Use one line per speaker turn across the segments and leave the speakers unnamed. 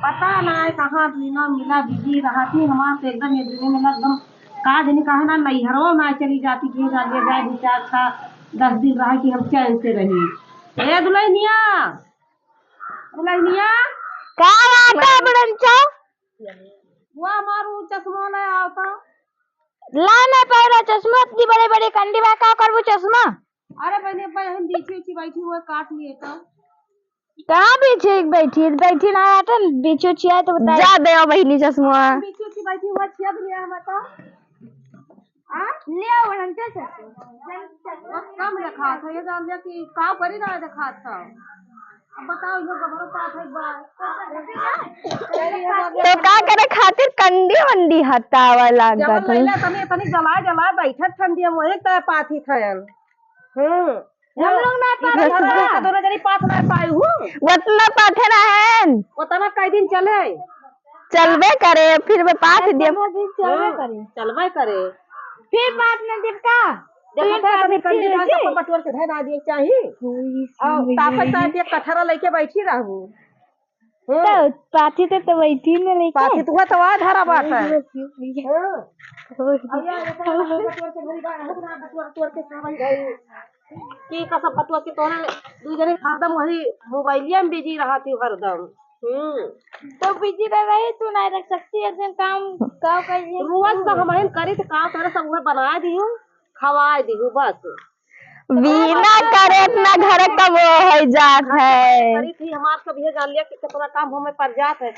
पता ना है कहाँ ना मिला बिजी रहा थी हमारे से एकदम ये दिन में एकदम काज नहीं कहा ना नैहरों में चली जाती थी जाए विचार था 10 दिन रहा कि हम चैन से रही। ए दुल्हनिया दुल्हनिया
का आता बड़ंचा
वो हमारू चश्मा ले आता
ला मैं पहला चश्मा इतनी बड़े बड़े कंडी में का करबो चश्मा।
अरे बहने बहन बीची उची बैठी हुए काट लिए तो
कहाँ पीछे बैठी बैठी ना आता बीचो छिया तो बता जा दे बहिनी चश्मा
बीची उची बैठी हुआ छिया लिया हम तो आ
ले आओ बड़ंचा चश्मा
कम रखा था ये जान लिया कि का करी ना रखा था। अब बताओ ये गबरो पास है बार
तो का करे खातिर कंडी वंडी हटावा लागत
जब लैला तने तने जला बैठत ठंडी में एक तरह पाथी थयन
हम लोग ना पाथे
दोनों जनी पाथ ना पाई हूं
उतना पाथे ना है
उतना कई दिन चले
चलबे करे फिर मैं पाथ दे
चलबे करे
फिर पाथ न देव का
देखो तने कंडी डाल के पटवर के धै ना दिए चाहिए और ताकत ताकत एक कठरा लेके बैठी रहू
तो पाथी तो बैठी में लेके
पाथी तो तो आ धरा बात है की का सब पटवा के तोरा दू जने हरदम वही मोबाइलिया में बिजी रहा थी हरदम।
तो बिजी रहे तू नहीं रख सकती ऐसे काम का करिए
रोज तो हमारे करी तो काम करे सब मैं बना दियो खवा दियो बस
बिना करे अपना घर का वो हो जात है
करी थी हमार सब ये जान लिया कि कितना काम हमें पड़ जात है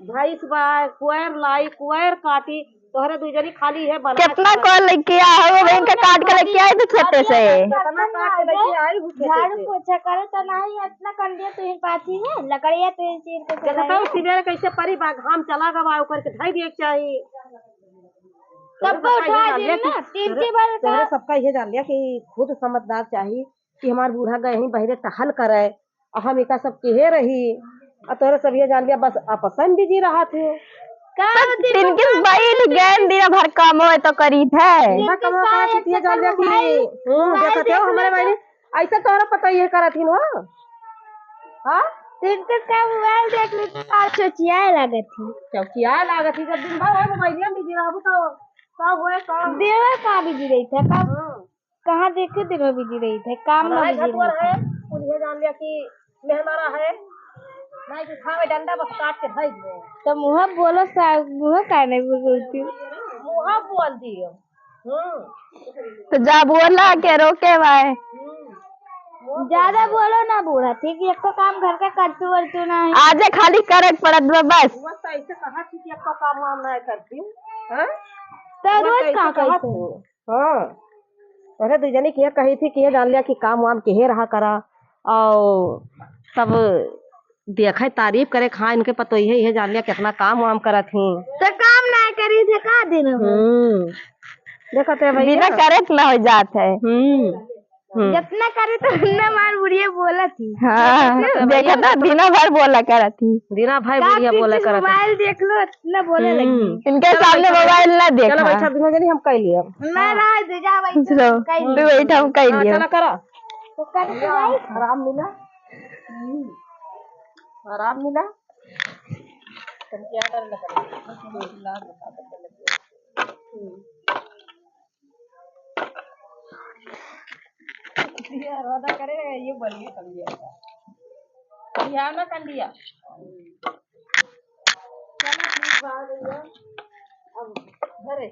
भैंस बाय कुएर लाई कुएर काटी तोहरे दू जनी खाली है बना
कितना कॉल लेके आए वो बैंक काट के लेके आए तो खेते से
कितना काट के लेके आई
झाड़ू पोछा करे तो नहीं इतना कर दिया तो पाथी है लकड़िया तो चीर के
देखो सिवेरे कैसे परी बा घाम चला गवा ऊपर के धई दिए चाहिए
तब उठा दे ना तीन के बार
तोहरे सबका ये जान लिया कि खुद समझदार चाहिए कि हमार बूढ़ा गए ही बहरे टहल करे और हम एका सब केहे रही और तोहरे सब ये जान लिया बस आपस में बिजी रहा थे
दिन के बैठ गए दिन भर काम हो तो करी थे
मैं कमा का ये जान लिया कि देखते हो हमारे भाई ऐसा तोहरा पता ये करत हिन हो हां
दिन के काम मोबाइल देख ली चौचिया लागत थी
जब दिन भर मोबाइल में बिजी रहबो तो सब होए काम
देवा का बिजी रही था काम कहाँ देखे देवा बिजी रही थे काम में बिजी
है उन्हें जान लिया कि मेहमाना है नहीं कि खावे डंडा बस काट के धई दो
तो मुँह बोलो मुँह का नहीं बोलती
मुँह बोल दियो
तो जा बोला के रोके भाई ज्यादा बोलो ना बूढ़ा ठीक है एक तो काम घर का करतू वरतू ना आज खाली करक पड़त बस
वो तो ऐसे कहा थी कि आपका काम वाम नहीं करती हैं
तो रोज का कहते
हां अरे दू जनी के कही थी कि जान लिया कि काम वाम के रहा करा और सब देखे तारीफ करे खा इनके पतो ये जान लिया कितना काम वाम करत ही
तो काम ना करी थे का दिन
देखते भाई
बिना करे ना हो जात है जितना करे तो ना मार बुढ़िया बोला थी हाँ देखा था दिना भर बोला करा थी
दिना भाई बुढ़िया बोला करा
मोबाइल देख लो इतना बोले लगी इनके सामने मोबाइल ना देखा
चलो बैठा दिना जनी हम कह लिया
मैं ना दे जा बैठो तू बैठा हम कह लिया
चला करा
तो कर दे भाई
आराम मिला आराम मिला तुम क्या कर लगा यार वादा करे ये बोलिए समझिए यहाँ ना कर लिया चलो ठीक बात है अब घरे